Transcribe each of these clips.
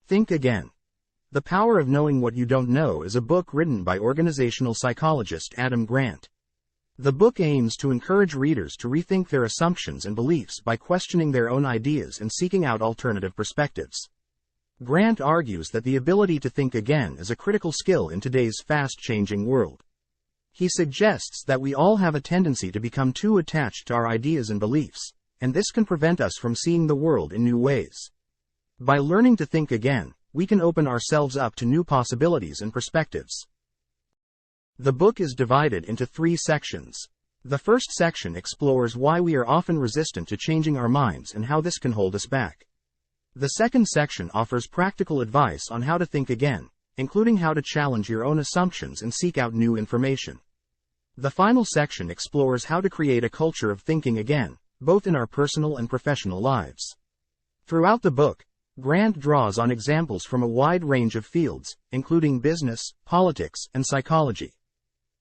Think Again. The Power of Knowing What You Don't Know is a book written by organizational psychologist Adam Grant. The book aims to encourage readers to rethink their assumptions and beliefs by questioning their own ideas and seeking out alternative perspectives. Grant argues that the ability to think again is a critical skill in today's fast-changing world. He suggests that we all have a tendency to become too attached to our ideas and beliefs, and this can prevent us from seeing the world in new ways. By learning to think again, we can open ourselves up to new possibilities and perspectives. The book is divided into 3 sections. The first section explores why we are often resistant to changing our minds and how this can hold us back. The second section offers practical advice on how to think again, including how to challenge your own assumptions and seek out new information. The final section explores how to create a culture of thinking again, both in our personal and professional lives. Throughout the book, Grant draws on examples from a wide range of fields, including business, politics, and psychology.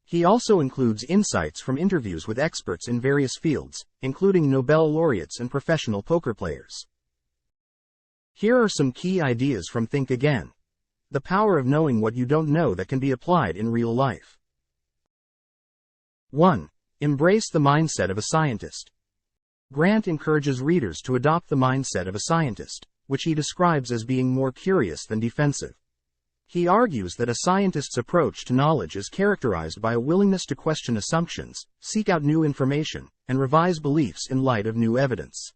He also includes insights from interviews with experts in various fields, including Nobel laureates and professional poker players. Here are some key ideas from Think Again. The power of knowing what you don't know that can be applied in real life. 1. Embrace the mindset of a scientist. Grant encourages readers to adopt the mindset of a scientist, which he describes as being more curious than defensive. He argues that a scientist's approach to knowledge is characterized by a willingness to question assumptions, seek out new information, and revise beliefs in light of new evidence.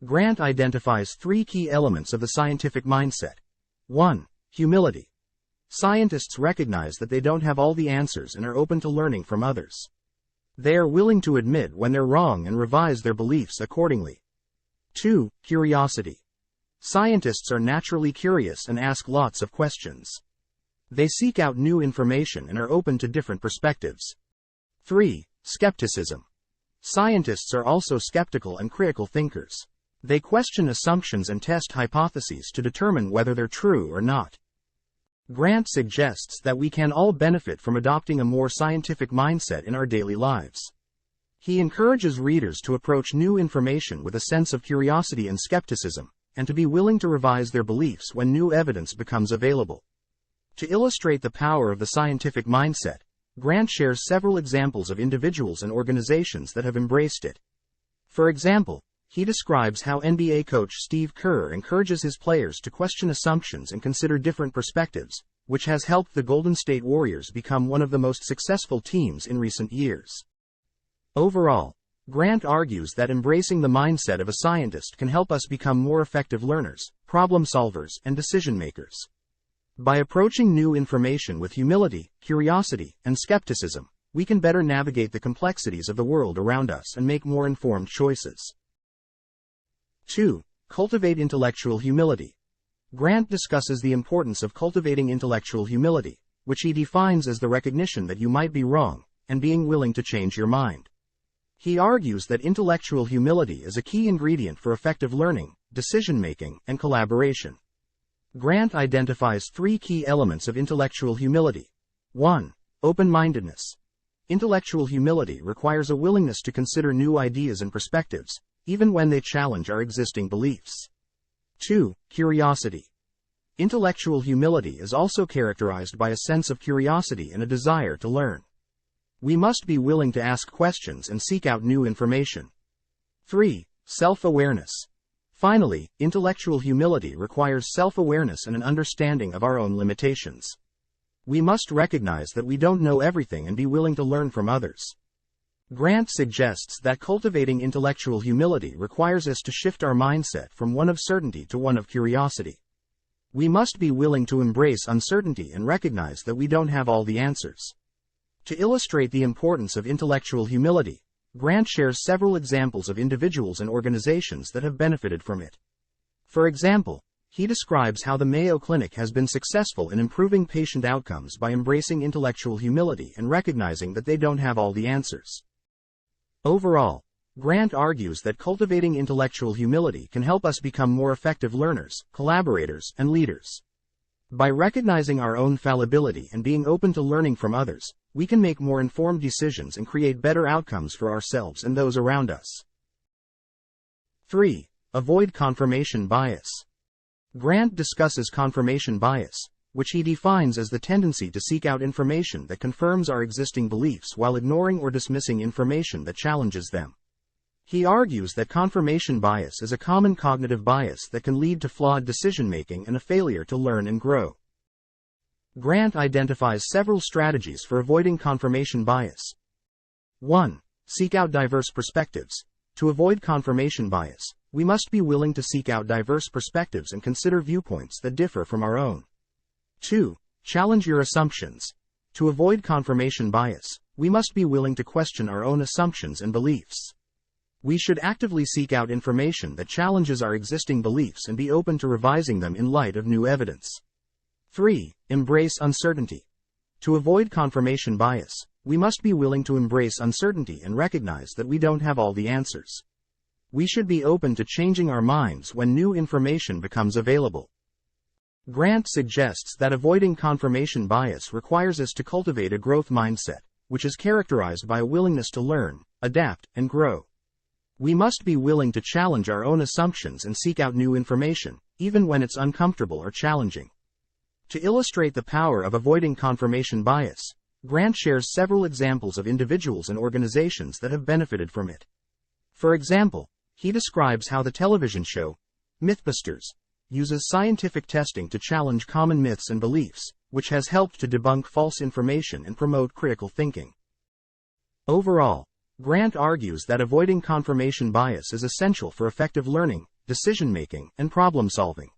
Grant identifies 3 key elements of the scientific mindset. 1. Humility. Scientists recognize that they don't have all the answers and are open to learning from others. They are willing to admit when they're wrong and revise their beliefs accordingly. 2. Curiosity. Scientists are naturally curious and ask lots of questions. They seek out new information and are open to different perspectives. 3. Skepticism. Scientists are also skeptical and critical thinkers. They question assumptions and test hypotheses to determine whether they're true or not. Grant suggests that we can all benefit from adopting a more scientific mindset in our daily lives. He encourages readers to approach new information with a sense of curiosity and skepticism, and to be willing to revise their beliefs when new evidence becomes available. To illustrate the power of the scientific mindset, Grant shares several examples of individuals and organizations that have embraced it. For example, he describes how NBA coach Steve Kerr encourages his players to question assumptions and consider different perspectives, which has helped the Golden State Warriors become one of the most successful teams in recent years. Overall, Grant argues that embracing the mindset of a scientist can help us become more effective learners, problem solvers, and decision makers. By approaching new information with humility, curiosity, and skepticism, we can better navigate the complexities of the world around us and make more informed choices. 2. Cultivate intellectual humility. Grant discusses the importance of cultivating intellectual humility, which he defines as the recognition that you might be wrong, and being willing to change your mind. He argues that intellectual humility is a key ingredient for effective learning, decision-making, and collaboration. Grant identifies 3 key elements of intellectual humility. 1. Open-mindedness. Intellectual humility requires a willingness to consider new ideas and perspectives, even when they challenge our existing beliefs. 2. Curiosity. Intellectual humility is also characterized by a sense of curiosity and a desire to learn. We must be willing to ask questions and seek out new information. 3. Self-awareness. Finally, intellectual humility requires self-awareness and an understanding of our own limitations. We must recognize that we don't know everything and be willing to learn from others. Grant suggests that cultivating intellectual humility requires us to shift our mindset from one of certainty to one of curiosity. We must be willing to embrace uncertainty and recognize that we don't have all the answers. To illustrate the importance of intellectual humility, Grant shares several examples of individuals and organizations that have benefited from it. For example, he describes how the Mayo Clinic has been successful in improving patient outcomes by embracing intellectual humility and recognizing that they don't have all the answers. Overall, Grant argues that cultivating intellectual humility can help us become more effective learners, collaborators, and leaders. By recognizing our own fallibility and being open to learning from others, we can make more informed decisions and create better outcomes for ourselves and those around us. 3. Avoid confirmation bias. Grant discusses confirmation bias, which he defines as the tendency to seek out information that confirms our existing beliefs while ignoring or dismissing information that challenges them. He argues that confirmation bias is a common cognitive bias that can lead to flawed decision-making and a failure to learn and grow. Grant identifies several strategies for avoiding confirmation bias. 1. Seek out diverse perspectives. To avoid confirmation bias, we must be willing to seek out diverse perspectives and consider viewpoints that differ from our own. 2. Challenge your assumptions. To avoid confirmation bias, we must be willing to question our own assumptions and beliefs. We should actively seek out information that challenges our existing beliefs and be open to revising them in light of new evidence. 3. Embrace uncertainty. To avoid confirmation bias, we must be willing to embrace uncertainty and recognize that we don't have all the answers. We should be open to changing our minds when new information becomes available. Grant suggests that avoiding confirmation bias requires us to cultivate a growth mindset, which is characterized by a willingness to learn, adapt, and grow. We must be willing to challenge our own assumptions and seek out new information, even when it's uncomfortable or challenging. To illustrate the power of avoiding confirmation bias, Grant shares several examples of individuals and organizations that have benefited from it. For example, he describes how the television show, Mythbusters, uses scientific testing to challenge common myths and beliefs, which has helped to debunk false information and promote critical thinking. Overall, Grant argues that avoiding confirmation bias is essential for effective learning, decision-making, and problem-solving.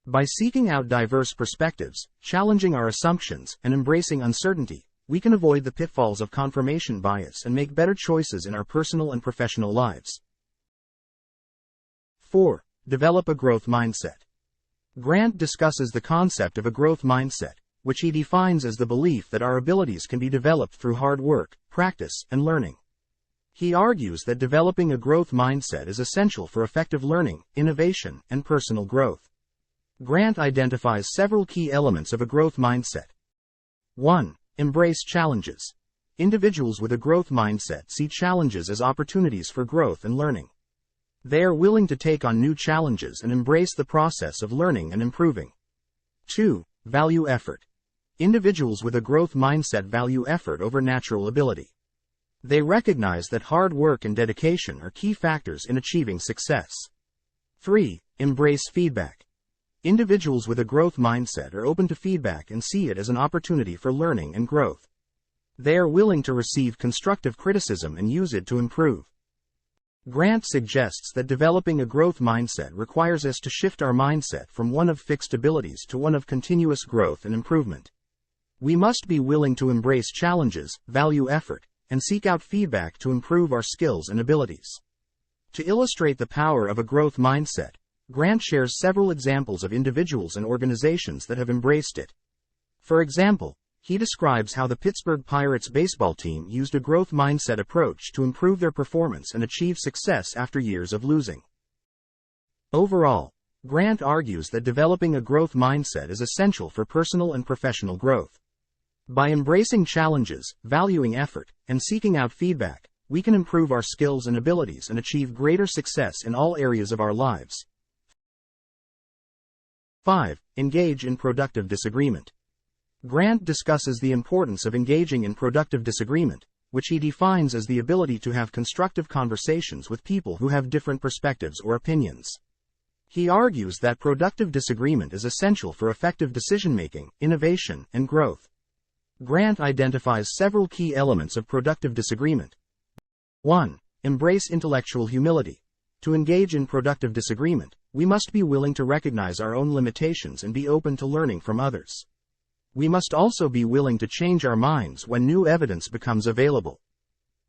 By seeking out diverse perspectives, challenging our assumptions, and embracing uncertainty, we can avoid the pitfalls of confirmation bias and make better choices in our personal and professional lives. 4. Develop a growth mindset. Grant discusses the concept of a growth mindset, which he defines as the belief that our abilities can be developed through hard work, practice, and learning. He argues that developing a growth mindset is essential for effective learning, innovation, and personal growth. Grant identifies several key elements of a growth mindset. 1. Embrace challenges. Individuals with a growth mindset see challenges as opportunities for growth and learning. They are willing to take on new challenges and embrace the process of learning and improving. 2. Value effort. Individuals with a growth mindset value effort over natural ability. They recognize that hard work and dedication are key factors in achieving success. 3. Embrace feedback. Individuals with a growth mindset are open to feedback and see it as an opportunity for learning and growth. They are willing to receive constructive criticism and use it to improve. Grant suggests that developing a growth mindset requires us to shift our mindset from one of fixed abilities to one of continuous growth and improvement. We must be willing to embrace challenges, value effort, and seek out feedback to improve our skills and abilities. To illustrate the power of a growth mindset, Grant shares several examples of individuals and organizations that have embraced it. For example, he describes how the Pittsburgh Pirates baseball team used a growth mindset approach to improve their performance and achieve success after years of losing. Overall, Grant argues that developing a growth mindset is essential for personal and professional growth. By embracing challenges, valuing effort, and seeking out feedback, we can improve our skills and abilities and achieve greater success in all areas of our lives. 5. Engage in productive disagreement. Grant discusses the importance of engaging in productive disagreement, which he defines as the ability to have constructive conversations with people who have different perspectives or opinions. He argues that productive disagreement is essential for effective decision-making, innovation, and growth. Grant identifies several key elements of productive disagreement. 1. Embrace intellectual humility. To engage in productive disagreement, we must be willing to recognize our own limitations and be open to learning from others. We must also be willing to change our minds when new evidence becomes available.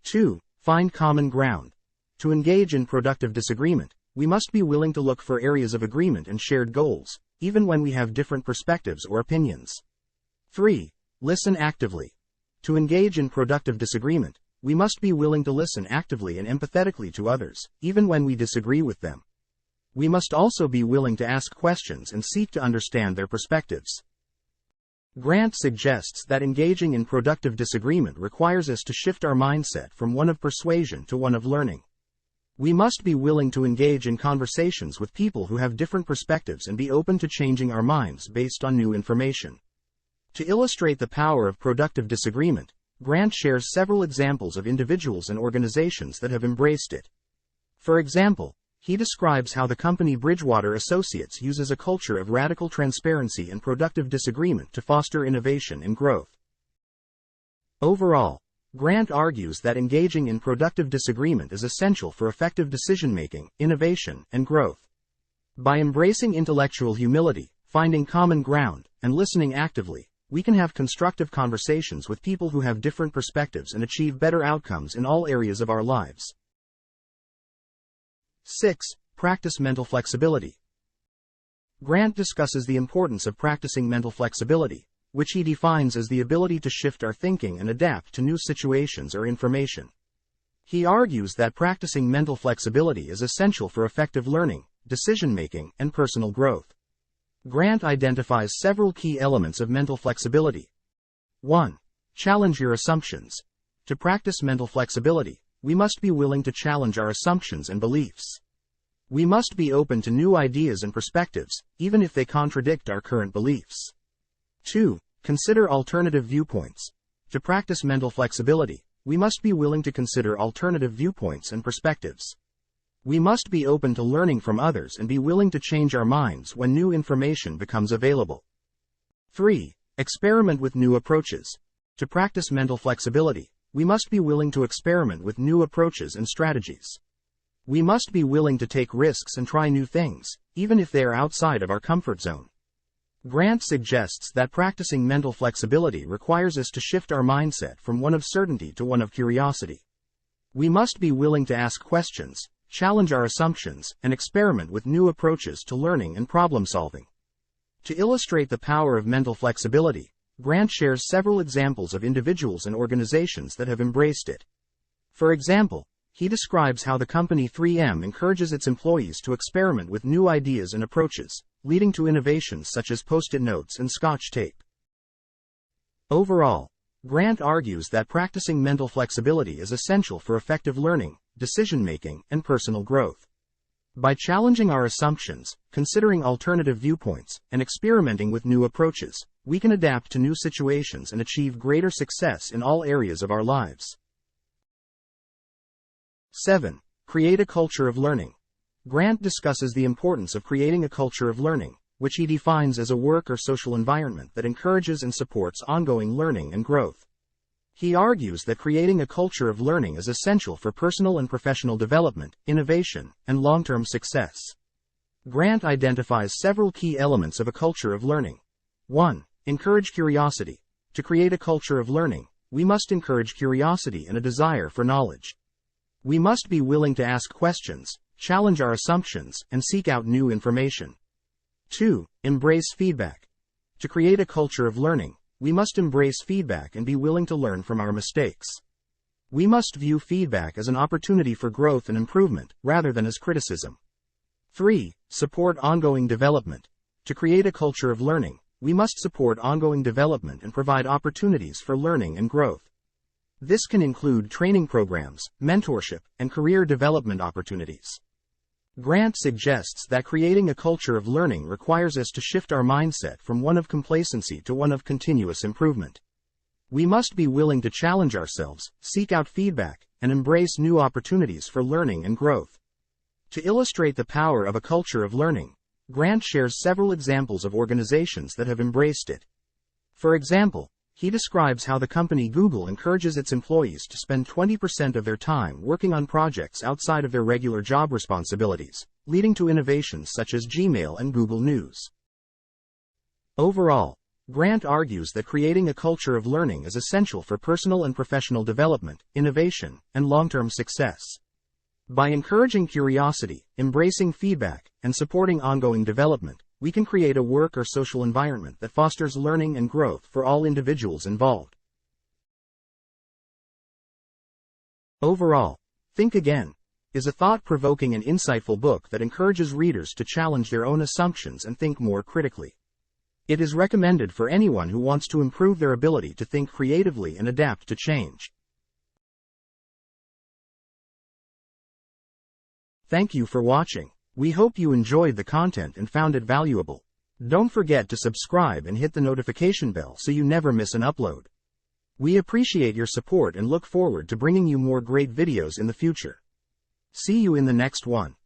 2. Find common ground. To engage in productive disagreement, we must be willing to look for areas of agreement and shared goals, even when we have different perspectives or opinions. 3. Listen actively. To engage in productive disagreement, we must be willing to listen actively and empathetically to others, even when we disagree with them. We must also be willing to ask questions and seek to understand their perspectives. Grant suggests that engaging in productive disagreement requires us to shift our mindset from one of persuasion to one of learning. We must be willing to engage in conversations with people who have different perspectives and be open to changing our minds based on new information. To illustrate the power of productive disagreement, Grant shares several examples of individuals and organizations that have embraced it. For example, he describes how the company Bridgewater Associates uses a culture of radical transparency and productive disagreement to foster innovation and growth. Overall, Grant argues that engaging in productive disagreement is essential for effective decision-making, innovation, and growth. By embracing intellectual humility, finding common ground, and listening actively, we can have constructive conversations with people who have different perspectives and achieve better outcomes in all areas of our lives. 6. Practice mental flexibility. Grant discusses the importance of practicing mental flexibility, which he defines as the ability to shift our thinking and adapt to new situations or information. He argues that practicing mental flexibility is essential for effective learning, decision-making, and personal growth. Grant identifies several key elements of mental flexibility. 1. Challenge your assumptions. To practice mental flexibility, we must be willing to challenge our assumptions and beliefs. We must be open to new ideas and perspectives, even if they contradict our current beliefs. 2. Consider alternative viewpoints. To practice mental flexibility, we must be willing to consider alternative viewpoints and perspectives. We must be open to learning from others and be willing to change our minds when new information becomes available. 3. Experiment with new approaches. To practice mental flexibility, we must be willing to experiment with new approaches and strategies. We must be willing to take risks and try new things, even if they are outside of our comfort zone. Grant suggests that practicing mental flexibility requires us to shift our mindset from one of certainty to one of curiosity. We must be willing to ask questions, challenge our assumptions, and experiment with new approaches to learning and problem solving. To illustrate the power of mental flexibility, Grant shares several examples of individuals and organizations that have embraced it. For example, he describes how the company 3M encourages its employees to experiment with new ideas and approaches, leading to innovations such as Post-it notes and Scotch tape. Overall, Grant argues that practicing mental flexibility is essential for effective learning, decision-making, and personal growth. By challenging our assumptions, considering alternative viewpoints, and experimenting with new approaches, we can adapt to new situations and achieve greater success in all areas of our lives. 7. Create a culture of learning. Grant discusses the importance of creating a culture of learning, which he defines as a work or social environment that encourages and supports ongoing learning and growth. He argues that creating a culture of learning is essential for personal and professional development, innovation, and long-term success. Grant identifies several key elements of a culture of learning. 1. Encourage curiosity. To create a culture of learning, we must encourage curiosity and a desire for knowledge. We must be willing to ask questions, challenge our assumptions, and seek out new information. 2. Embrace feedback. To create a culture of learning, we must embrace feedback and be willing to learn from our mistakes. We must view feedback as an opportunity for growth and improvement, rather than as criticism. 3. Support ongoing development. To create a culture of learning, we must support ongoing development and provide opportunities for learning and growth. This can include training programs, mentorship, and career development opportunities. Grant suggests that creating a culture of learning requires us to shift our mindset from one of complacency to one of continuous improvement. We must be willing to challenge ourselves, seek out feedback, and embrace new opportunities for learning and growth. To illustrate the power of a culture of learning, Grant shares several examples of organizations that have embraced it. For example, he describes how the company Google encourages its employees to spend 20% of their time working on projects outside of their regular job responsibilities, leading to innovations such as Gmail and Google News. Overall, Grant argues that creating a culture of learning is essential for personal and professional development, innovation, and long-term success. By encouraging curiosity, embracing feedback, and supporting ongoing development, we can create a work or social environment that fosters learning and growth for all individuals involved. Overall, Think Again is a thought-provoking and insightful book that encourages readers to challenge their own assumptions and think more critically. It is recommended for anyone who wants to improve their ability to think creatively and adapt to change. Thank you for watching. We hope you enjoyed the content and found it valuable. Don't forget to subscribe and hit the notification bell so you never miss an upload. We appreciate your support and look forward to bringing you more great videos in the future. See you in the next one.